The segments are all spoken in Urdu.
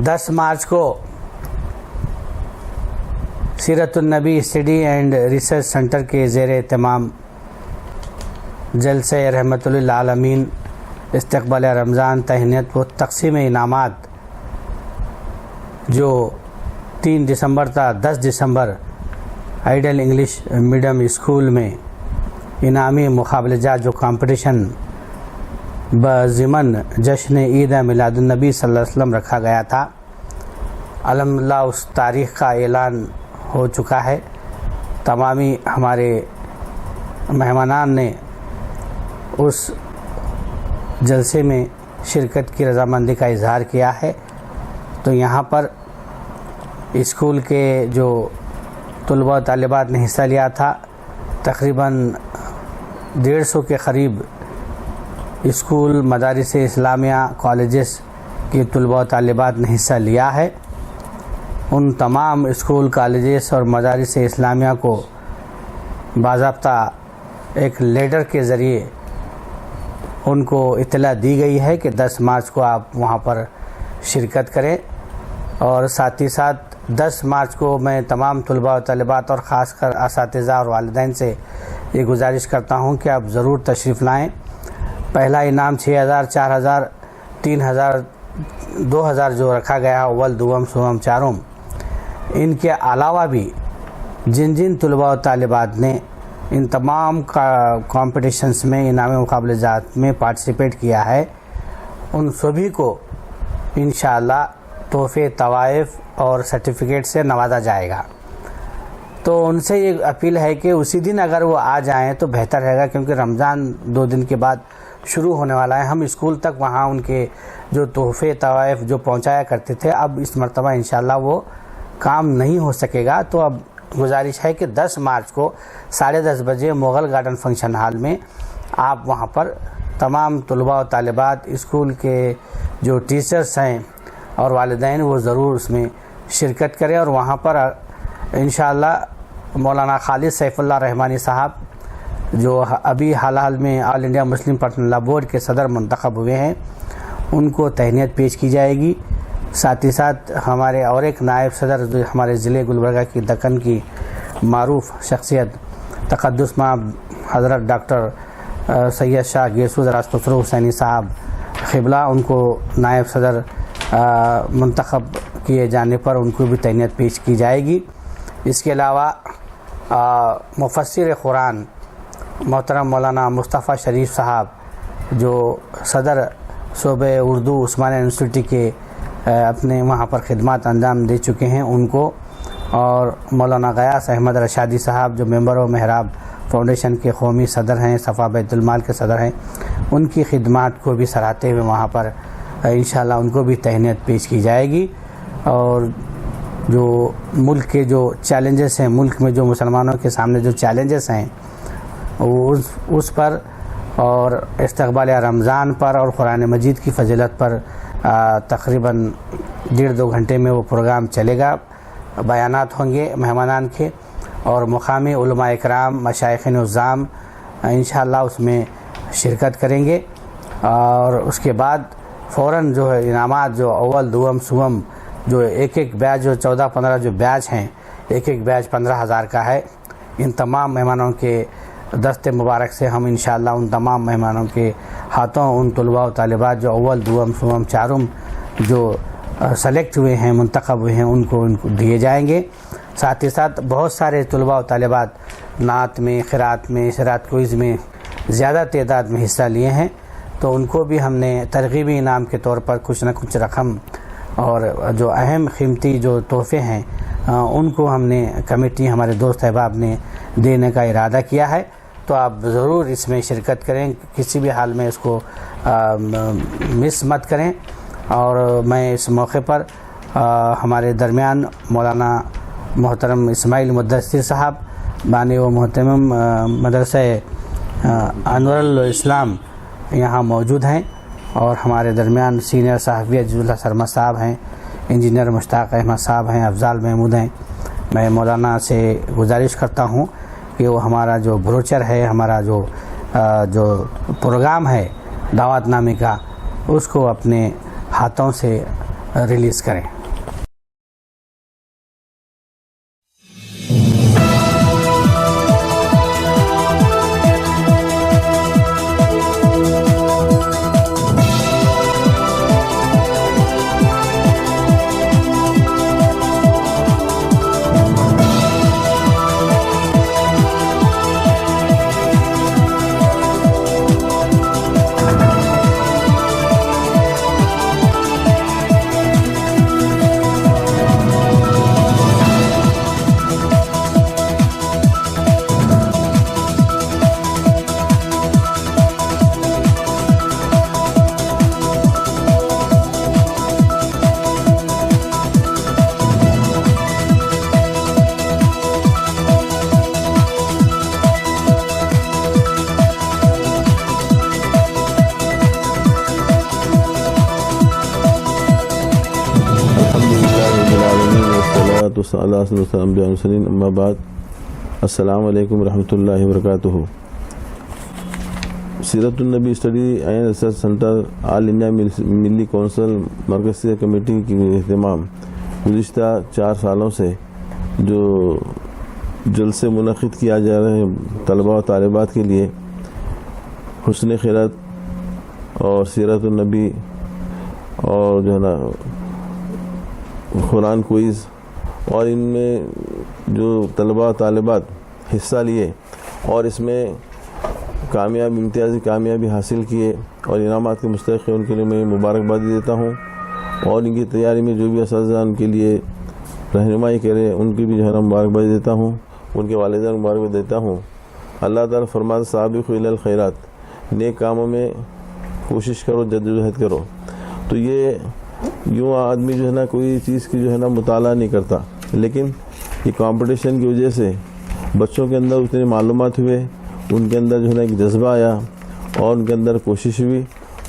10 مارچ کو سیرت النبی اسٹڈی اینڈ ریسرچ سینٹر کے زیر اہتمام جلسہ رحمت للعالمین استقبال رمضان تہنیت و تقسیم انعامات جو 3 دسمبر تا 10 دسمبر آئیڈل انگلش میڈیم اسکول میں انعامی مقابلہ جات جو کمپٹیشن بضمن جشن عید میلاد النبی صلی اللہ علیہ وسلم رکھا گیا تھا، الحمدللہ اس تاریخ کا اعلان ہو چکا ہے۔ تمامی ہمارے مہمانان نے اس جلسے میں شرکت کی رضامندی کا اظہار کیا ہے، تو یہاں پر اسکول کے جو طلباء و طالبات نے حصہ لیا تھا، تقریباً 150 کے قریب اسکول، مدارس اسلامیہ، کالجز کے طلباء و طالبات نے حصہ لیا ہے۔ ان تمام اسکول، کالجز اور مدارس اسلامیہ کو باضابطہ ایک لیٹر کے ذریعے ان کو اطلاع دی گئی ہے کہ 10 مارچ کو آپ وہاں پر شرکت کریں، اور ساتھ ہی ساتھ 10 مارچ کو میں تمام طلباء و طالبات اور خاص کر اساتذہ اور والدین سے یہ گزارش کرتا ہوں کہ آپ ضرور تشریف لائیں۔ پہلا انعام 6000، 4000، 3000، 2000 جو رکھا گیا اول، دوم، سوم، چارم، ان کے علاوہ بھی جن طلباء و طالبات نے ان تمام کمپٹیشنز میں، انعامی مقابلہ جات میں پارٹیسپیٹ کیا ہے، ان سبھی کو انشاءاللہ تحفے، طوائف اور سرٹیفکیٹ سے نوازا جائے گا۔ تو ان سے یہ اپیل ہے کہ اسی دن اگر وہ آ جائیں تو بہتر رہے گا، کیونکہ رمضان 2 دن کے بعد شروع ہونے والا ہے۔ ہم اسکول تک وہاں ان کے جو تحفے، طوائف جو پہنچایا کرتے تھے، اب اس مرتبہ انشاءاللہ وہ کام نہیں ہو سکے گا۔ تو اب گزارش ہے کہ 10 مارچ کو 10:30 بجے مغل گارڈن فنکشن ہال میں آپ وہاں پر تمام طلباء و طالبات، اسکول کے جو ٹیچرز ہیں اور والدین، وہ ضرور اس میں شرکت کریں، اور وہاں پر انشاءاللہ مولانا خالد سیف اللہ رحمانی صاحب جو ابھی حال میں آل انڈیا مسلم پرسنل لا بورڈ کے صدر منتخب ہوئے ہیں، ان کو تہنیت پیش کی جائے گی۔ ساتھ ہی ساتھ ہمارے اور ایک نائب صدر جو ہمارے ضلع گلبرگہ کی دکن کی معروف شخصیت تقدس مآب حضرت ڈاکٹر سید شاہ گیسو دراز خسرو حسینی صاحب قبلہ، ان کو نائب صدر منتخب کیے جانے پر ان کو بھی تہنیت پیش کی جائے گی۔ اس کے علاوہ مفسر قرآن محترم مولانا مصطفیٰ شریف صاحب جو صدر صوبہ اردو عثمانیہ یونیورسٹی کے اپنے وہاں پر خدمات انجام دے چکے ہیں، ان کو، اور مولانا غیاث احمد رشادی صاحب جو ممبر و محراب فاؤنڈیشن کے قومی صدر ہیں، صفا بیت المال کے صدر ہیں، ان کی خدمات کو بھی سراہتے ہوئے وہاں پر انشاءاللہ ان کو بھی تہنیت پیش کی جائے گی۔ اور جو ملک کے جو چیلنجز ہیں، ملک میں جو مسلمانوں کے سامنے جو چیلنجز ہیں اس پر، اور استقبال رمضان پر، اور قرآن مجید کی فضیلت پر تقریباً 1.5-2 گھنٹے میں وہ پروگرام چلے گا، بیانات ہوں گے مہمانان کے، اور مقامی علماء اکرام، مشائخ نظام انشاءاللہ اس میں شرکت کریں گے۔ اور اس کے بعد فوراً جو ہے انعامات جو اول، دوم، سوم، جو ایک بیچ جو 14-15 جو بیچ ہیں، ایک بیچ 15,000 کا ہے، ان تمام مہمانوں کے دست مبارک سے ہم انشاءاللہ ان تمام مہمانوں کے ہاتھوں ان طلباء و طالبات جو اول، دوم، سوم، چارم جو سلیکٹ ہوئے ہیں، منتخب ہوئے ہیں، ان کو دیے جائیں گے۔ ساتھ ہی ساتھ بہت سارے طلباء و طالبات نعت میں، قرات میں، شرات کوئز میں زیادہ تعداد میں حصہ لیے ہیں، تو ان کو بھی ہم نے ترغیبی انعام کے طور پر کچھ نہ کچھ رقم اور جو اہم قیمتی جو تحفے ہیں ان کو ہم نے کمیٹی، ہمارے دوست احباب نے دینے کا ارادہ کیا ہے۔ تو آپ ضرور اس میں شرکت کریں، کسی بھی حال میں اس کو مس مت کریں۔ اور میں اس موقع پر ہمارے درمیان مولانا محترم اسماعیل مدثر صاحب بانی و محترم مدرسہ انور الاسلام یہاں موجود ہیں، اور ہمارے درمیان سینئر صحافی عزیز اللہ سرما صاحب ہیں، انجینئر مشتاق احمد صاحب ہیں، افضال محمود ہیں۔ میں مولانا سے گزارش کرتا ہوں کہ وہ ہمارا جو بروچر ہے، ہمارا جو پروگرام ہے دعوت نامے کا، اس کو اپنے ہاتھوں سے ریلیز کریں۔ اما بعد، السلام علیکم ورحمۃ اللہ وبرکاتہ۔ سیرت النبی study and research centre all India ملی کونسل مرکزی کمیٹی کی اہتمام گزشتہ 4 سالوں سے جو جلسے منعقد کیا جا رہے ہیں طلباء و طالبات کے لیے، حسن خیرت اور سیرت النبی اور جو ہے نا قرآن کوئز، اور ان میں جو طلباء طالبات حصہ لیے اور اس میں امتیازی کامیابی حاصل کیے اور انعامات کے مستحق ہیں، ان کے لیے میں مبارکباد دیتا ہوں، اور ان کی تیاری میں جو بھی اساتذہ ان کے لیے رہنمائی کرے ان کی بھی جو ہے نا مبارکباد دیتا ہوں، ان کے والدین مبارکباد دیتا ہوں۔ اللہ تعالیٰ فرماتا سابقوا الی الخیرات، نیک کاموں میں کوشش کرو، جدوجہد کرو۔ تو یہ یوں آدمی جو ہے نا کوئی چیز کی جو ہے نا مطالعہ نہیں کرتا، لیکن یہ کمپٹیشن کی وجہ سے بچوں کے اندر اتنے معلومات ہوئے، ان کے اندر جو ہے نا ایک جذبہ آیا، اور ان کے اندر کوشش ہوئی،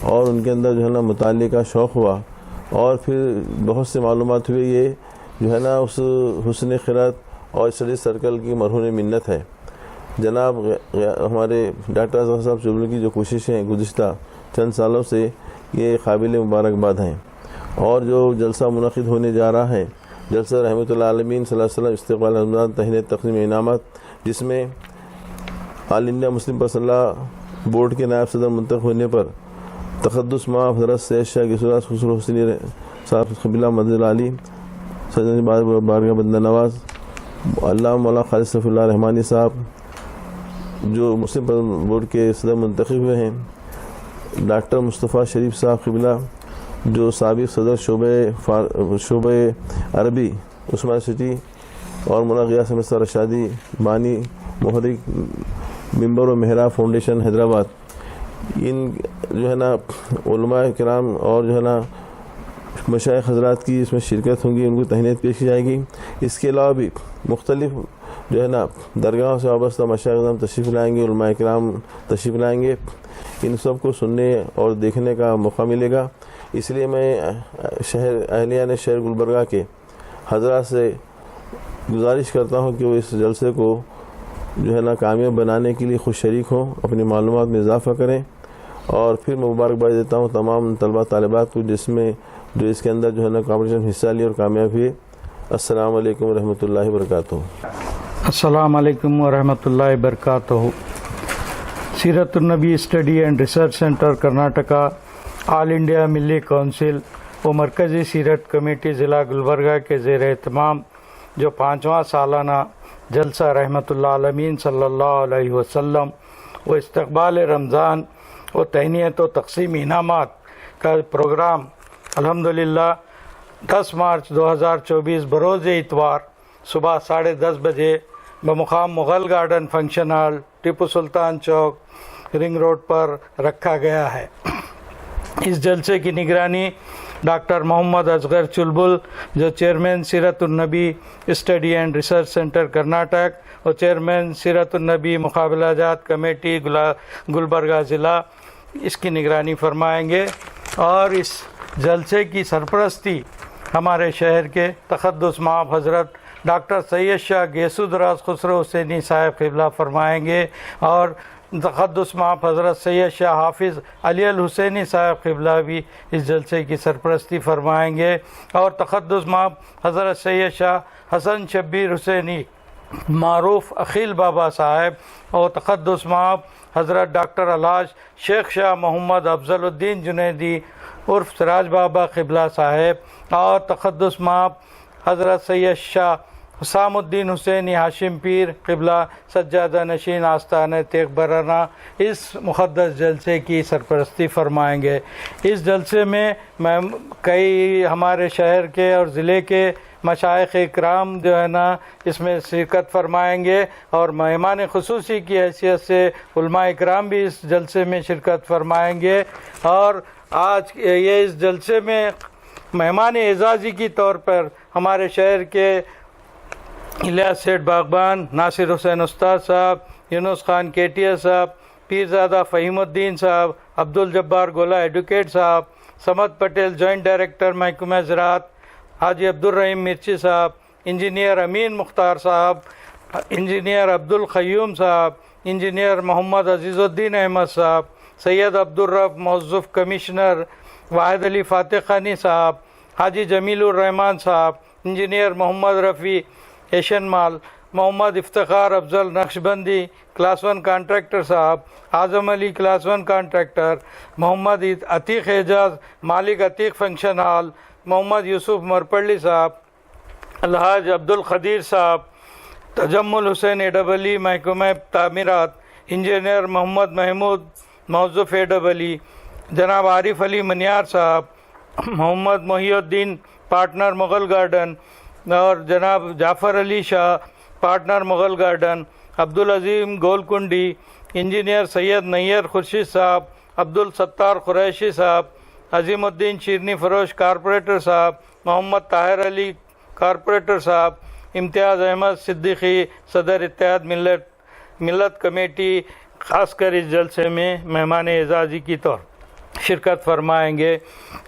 اور ان کے اندر جو ہے نا مطالعے کا شوق ہوا، اور پھر بہت سے معلومات ہوئے۔ یہ جو ہے نا اس حسن خیرات اور اسٹڈی سرکل کی مرہون منت ہے۔ جناب ہمارے ڈاکٹر اظہر صاحب چلبل کی جو کوششیں گزشتہ چند سالوں سے یہ قابل مبارکباد ہیں، اور جو جلسہ منعقد ہونے جا رہا ہے، جلسہ رحمۃ اللہ عالمین صلی اللہ علیہ وسلم استقبال رمضان تہنیت تقسیم انعامات، جس میں آل انڈیا مسلم پرسنل بورڈ کے نائب صدر منتخب ہونے پر تقدس مآب حضرت سید شاہ گیسو خسرو حسینی صاحب قبلہ مدد علی سجن بارگاہ بندہ نواز، علامہ مولانا خالد صفی اللہ رحمانی صاحب جو مسلم بورڈ کے صدر منتخب ہوئے ہیں، ڈاکٹر مصطفیٰ شریف صاحب قبلہ جو سابق صدر شعبہ عربی عثمان سٹی، اور مولانا غیاث احمد رشادی بانی محرک ممبر و محراب فاؤنڈیشن حیدرآباد، ان جو ہے نا علماء کرام اور جو ہے نا مشائخ حضرات کی اس میں شرکت ہوں گی، ان کو تہنیت پیش کی جائے گی۔ اس کے علاوہ بھی مختلف جو ہے نا درگاہوں سے وابستہ مشائخ تشریف لائیں گے، علماء کرام تشریف لائیں گے، ان سب کو سننے اور دیکھنے کا موقع ملے گا۔ اس لیے میں اہلیان شہر گلبرگہ کے حضرات سے گزارش کرتا ہوں کہ وہ اس جلسے کو جو ہے نا کامیاب بنانے کے لیے خود شریک ہوں، اپنی معلومات میں اضافہ کریں، اور پھر میں مبارکباد دیتا ہوں تمام طلباء طالبات کو جو اس کے اندر جو ہے نا کمپٹیشن حصہ لیے اور کامیاب ہوئے۔ السلام علیکم ورحمۃ اللہ وبرکاتہ۔ السلام علیکم ورحمۃ اللہ وبرکاتہ۔ سیرت النبی study and research centre Karnataka, all India ملی کونسل و مرکزی سیرت کمیٹی ضلع گلبرگہ کے زیر اہتمام جو 5واں سالانہ جلسہ رحمۃ اللہ عالمین صلی اللہ علیہ وسلم و استقبال رمضان و تہنیت و تقسیم انعامات کا پروگرام الحمدللہ 10 مارچ 2024 بروز اتوار صبح 10:30 بجے بمقام Mughal garden function hall, Tipu Sultan Chowk, ring road پر رکھا گیا ہے۔ اس جلسے کی نگرانی ڈاکٹر محمد اصغر چلبل جو چیئرمین سیرت النبی study and research centre Karnataka اور چیئرمین سیرت النبی مقابلہ جات کمیٹی گلبرگہ ضلع، اس کی نگرانی فرمائیں گے، اور اس جلسے کی سرپرستی ہمارے شہر کے تقدس مآب حضرت ڈاکٹر سید شاہ گیسو دراز خسرو حسینی صاحب قبلہ فرمائیں گے، اور تقدس مآب حضرت سید شاہ حافظ علی الحسینی صاحب قبلہ بھی اس جلسے کی سرپرستی فرمائیں گے، اور تقدس مآب حضرت سید شاہ حسن شبیر حسینی معروف اخیل بابا صاحب، اور تقدس مآب حضرت ڈاکٹر الحاج شیخ شاہ محمد افضل الدین جنیدی عرف سراج بابا قبلہ صاحب، اور تقدس مآب حضرت سید شاہ حسام الدین حسینی ہاشم پیر قبلہ سجادہ نشین آستانہ تیغ برانہ اس مقدس جلسے کی سرپرستی فرمائیں گے۔ اس جلسے میں کئی ہمارے شہر کے اور ضلع کے مشائخ اکرام جو ہے نا اس میں شرکت فرمائیں گے، اور مہمان خصوصی کی حیثیت سے علماء اکرام بھی اس جلسے میں شرکت فرمائیں گے۔ اور آج یہ اس جلسے میں مہمان اعزازی کی طور پر ہمارے شہر کے الیاس سیٹھ باغبان، ناصر حسین استاد صاحب، یونس خان کیٹیا صاحب، پیرزادہ فہیم الدین صاحب، عبدالجبار گولا ایڈوکیٹ صاحب، سمد پٹیل جوائنٹ ڈائریکٹر محکمہ زراعت، حاجی عبدالرحیم مرچی صاحب، انجینئر امین مختار صاحب، انجینئر عبدالقیوم صاحب، انجینئر محمد عزیز الدین احمد صاحب، سید عبدالرب موظف کمشنر، واحد علی فاتح خانی صاحب، حاجی جمیل الرحمان صاحب، انجینئر محمد رفیع ایشین مال، محمد افتخار افضل نقشبندی کلاس 1 کانٹریکٹر صاحب، اعظم علی کلاس 1 کانٹریکٹر، محمد عتیق اعجاز مالک عتیق فنکشن ہال، محمد یوسف مرپلی صاحب، الحاج عبدالقدیر صاحب، تجمل حسین اے محکمہ تعمیرات، انجینئر محمد محمود موظف اے، جناب عارف علی منیار صاحب، محمد محی الدین پارٹنر مغل گارڈن، اور جناب جعفر Ali Shah partner Mughal garden, Abdul Azim گولکنڈی، engineer سید نیر خورشید صاحب، عبدالستار قریشی صاحب، عظیم الدین شیرنی فروش کارپوریٹر صاحب، محمد طاہر علی کارپوریٹر صاحب، امتیاز احمد صدیقی صدر اتحاد ملت کمیٹی خاص کر اس جلسے میں مہمان اعزازی کی طور شرکت فرمائیں گے۔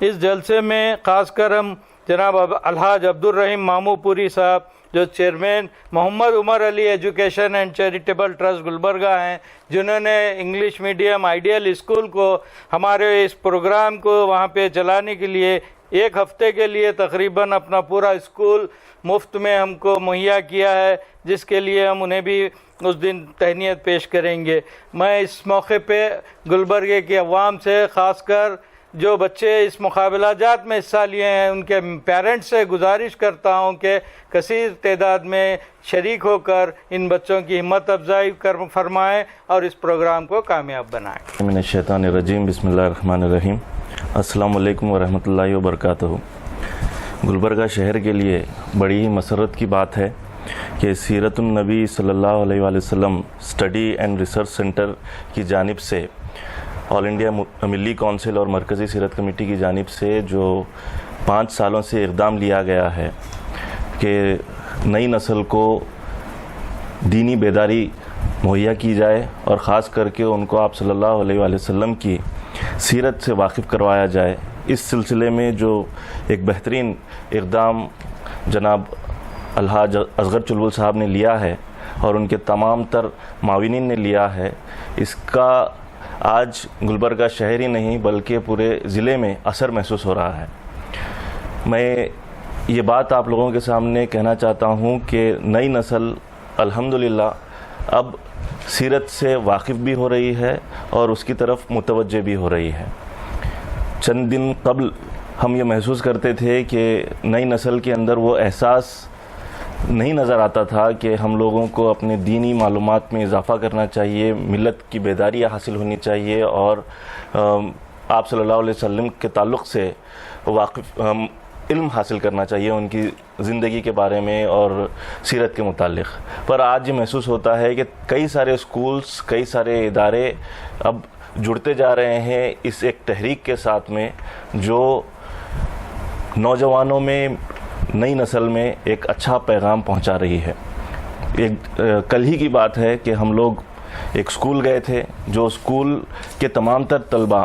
اس جلسے میں خاص کر ہم جناب الحاج عبدالرحیم مامو پوری صاحب جو chairman Muhammad Umar Ali education and charitable trust Gulbarga ہیں، جنہوں نے انگلش میڈیم آئیڈیل اسکول کو ہمارے اس پروگرام کو وہاں پہ چلانے کے لیے ایک ہفتے کے لیے تقریباً اپنا پورا اسکول مفت میں ہم کو مہیا کیا ہے، جس کے لیے ہم انہیں بھی اس دن تہنیت پیش کریں گے۔ میں اس موقع پہ گلبرگے کے عوام سے خاص کر جو بچے اس مقابلہ جات میں حصہ لیے ہیں ان کے پیرنٹس سے گزارش کرتا ہوں کہ کثیر تعداد میں شریک ہو کر ان بچوں کی ہمت افزائی فرمائیں اور اس پروگرام کو کامیاب بنائیں۔ من الشیطان الرجیم، بسم اللہ الرحمن الرحیم۔ السلام علیکم ورحمۃ اللہ وبرکاتہ۔ گلبرگہ شہر کے لیے بڑی ہی مسرت کی بات ہے کہ سیرت النبی صلی اللہ علیہ وآلہ وسلم اسٹڈی اینڈ ریسرچ سینٹر کی جانب سے، آل انڈیا ملی کونسل اور مرکزی سیرت کمیٹی کی جانب سے جو 5 سالوں سے اقدام لیا گیا ہے کہ نئی نسل کو دینی بیداری مہیا کی جائے اور خاص کر کے ان کو آپ صلی اللہ علیہ وآلہ وسلم کی سیرت سے واقف کروایا جائے، اس سلسلے میں جو ایک بہترین اقدام جناب الحاج اصغر چلبل صاحب نے لیا ہے اور ان کے تمام تر معاونین نے لیا ہے، اس کا آج گلبرگہ شہر ہی نہیں بلکہ پورے ضلع میں اثر محسوس ہو رہا ہے۔ میں یہ بات آپ لوگوں کے سامنے کہنا چاہتا ہوں کہ نئی نسل الحمدللہ اب سیرت سے واقف بھی ہو رہی ہے اور اس کی طرف متوجہ بھی ہو رہی ہے۔ چند دن قبل ہم یہ محسوس کرتے تھے کہ نئی نسل کے اندر وہ احساس نہیں نظر آتا تھا کہ ہم لوگوں کو اپنے دینی معلومات میں اضافہ کرنا چاہیے، ملت کی بیداری حاصل ہونی چاہیے اور آپ صلی اللہ علیہ وسلم کے تعلق سے واقف علم حاصل کرنا چاہیے ان کی زندگی کے بارے میں اور سیرت کے متعلق۔ پر آج یہ محسوس ہوتا ہے کہ کئی سارے اسکولز، کئی سارے ادارے اب جڑتے جا رہے ہیں اس ایک تحریک کے ساتھ میں جو نوجوانوں میں، نئی نسل میں ایک اچھا پیغام پہنچا رہی ہے۔ کل ہی کی بات ہے کہ ہم لوگ ایک اسکول گئے تھے، جو اسکول کے تمام تر طلباء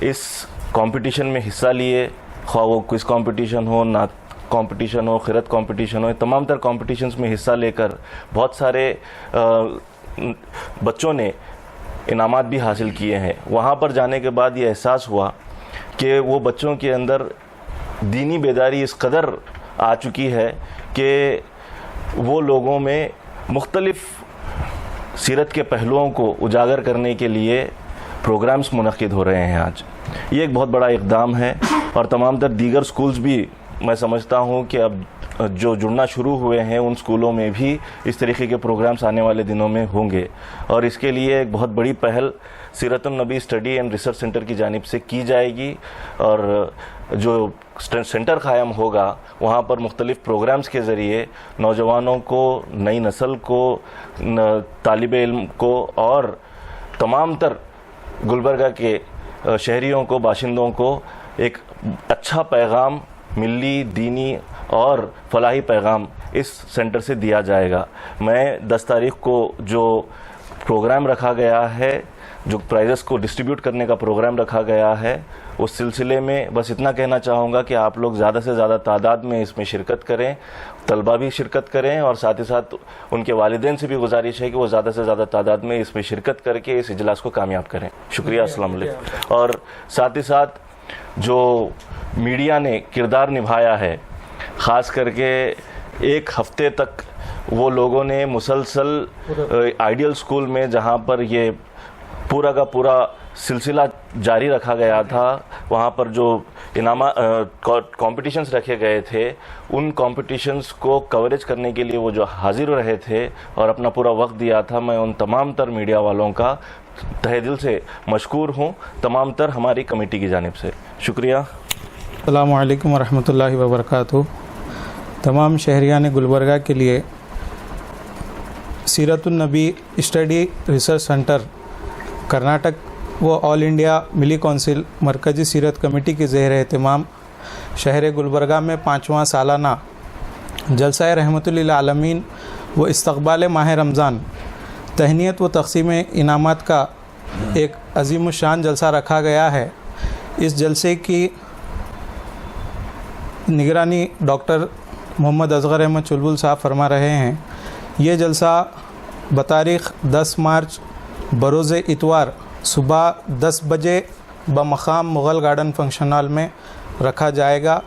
اس کمپٹیشن میں حصہ لیے، خواہ وہ کوئز کمپٹیشن ہو، نعت کمپٹیشن ہو، قرأت کمپٹیشن ہو، تمام تر کمپٹیشنز میں حصہ لے کر بہت سارے بچوں نے انعامات بھی حاصل کیے ہیں. وہاں پر جانے کے بعد یہ احساس ہوا کہ وہ بچوں کے اندر دینی بیداری اس قدر آ چکی ہے کہ وہ لوگوں میں مختلف سیرت کے پہلوؤں کو اجاگر کرنے کے لیے پروگرامز منعقد ہو رہے ہیں آج. یہ ایک بہت بڑا اقدام ہے اور تمام تر دیگر سکولز بھی میں سمجھتا ہوں کہ اب جو جڑنا شروع ہوئے ہیں ان سکولوں میں بھی اس طریقے کے پروگرامز آنے والے دنوں میں ہوں گے. اور اس کے لیے ایک بہت بڑی پہل سیرت النبی اسٹڈی اینڈ ریسرچ سینٹر کی جانب سے کی جائے گی اور جو سینٹر قائم ہوگا وہاں پر مختلف پروگرامز کے ذریعے نوجوانوں کو، نئی نسل کو، طالب علم کو اور تمام تر گلبرگہ کے شہریوں کو، باشندوں کو ایک اچھا پیغام، ملی، دینی اور فلاحی پیغام اس سینٹر سے دیا جائے گا. میں 10 تاریخ کو جو پروگرام رکھا گیا ہے، جو پرائزز کو ڈسٹریبیوٹ کرنے کا پروگرام رکھا گیا ہے، اس سلسلے میں بس اتنا کہنا چاہوں گا کہ آپ لوگ زیادہ سے زیادہ تعداد میں اس میں شرکت کریں، طلبہ بھی شرکت کریں اور ساتھ ہی ساتھ ان کے والدین سے بھی گزارش ہے کہ وہ زیادہ سے زیادہ تعداد میں اس میں شرکت کر کے اس اجلاس کو کامیاب کریں. شکریہ. السلام علیکم. اور ساتھ ہی ساتھ جو میڈیا نے کردار نبھایا ہے، خاص کر کے ایک ہفتے تک وہ لوگوں نے مسلسل آئیڈیل اسکول میں جہاں پر یہ پورا کا پورا سلسلہ جاری رکھا گیا تھا، وہاں پر جو کمپٹیشنز رکھے گئے تھے، ان کمپٹیشنز کو کوریج کرنے کے لیے وہ جو حاضر رہے تھے اور اپنا پورا وقت دیا تھا، میں ان تمام تر میڈیا والوں کا تہہ دل سے مشکور ہوں، تمام تر ہماری کمیٹی کی جانب سے. شکریہ. السلام علیکم ورحمۃ اللہ وبرکاتہ. تمام شہریان گلبرگہ کے لیے سیرت النبی اسٹڈی ریسرچ سینٹر کرناٹک و آل انڈیا ملی کونسل مرکزی سیرت کمیٹی کے زیر اہتمام شہر گلبرگہ میں 5واں سالانہ جلسہ رحمت للعالمین و استقبال ماہ رمضان تہنیت و تقسیم انعامات کا ایک عظیم الشان جلسہ رکھا گیا ہے. اس جلسے کی نگرانی ڈاکٹر محمد اصغر احمد چلبل صاحب فرما رہے ہیں. یہ جلسہ بتاریخ 10 مارچ بروز اتوار صبح 10 بجے بمقام مغل گارڈن فنکشن ہال میں رکھا جائے گا.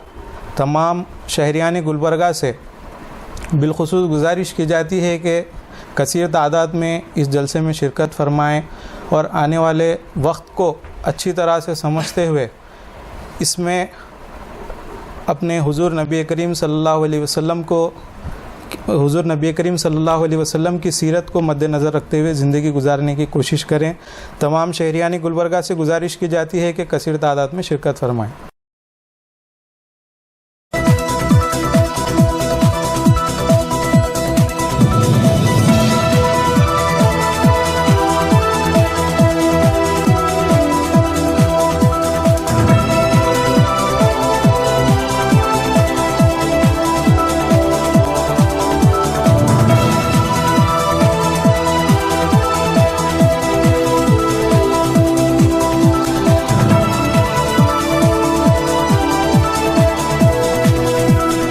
تمام شہریان گلبرگہ سے بالخصوص گزارش کی جاتی ہے کہ کثیر تعداد میں اس جلسے میں شرکت فرمائیں اور آنے والے وقت کو اچھی طرح سے سمجھتے ہوئے اس میں اپنے حضور نبی کریم صلی اللہ علیہ وسلم کی سیرت کو مد نظر رکھتے ہوئے زندگی گزارنے کی کوشش کریں. تمام شہریان گلبرگہ سے گزارش کی جاتی ہے کہ کثیر تعداد میں شرکت فرمائیں.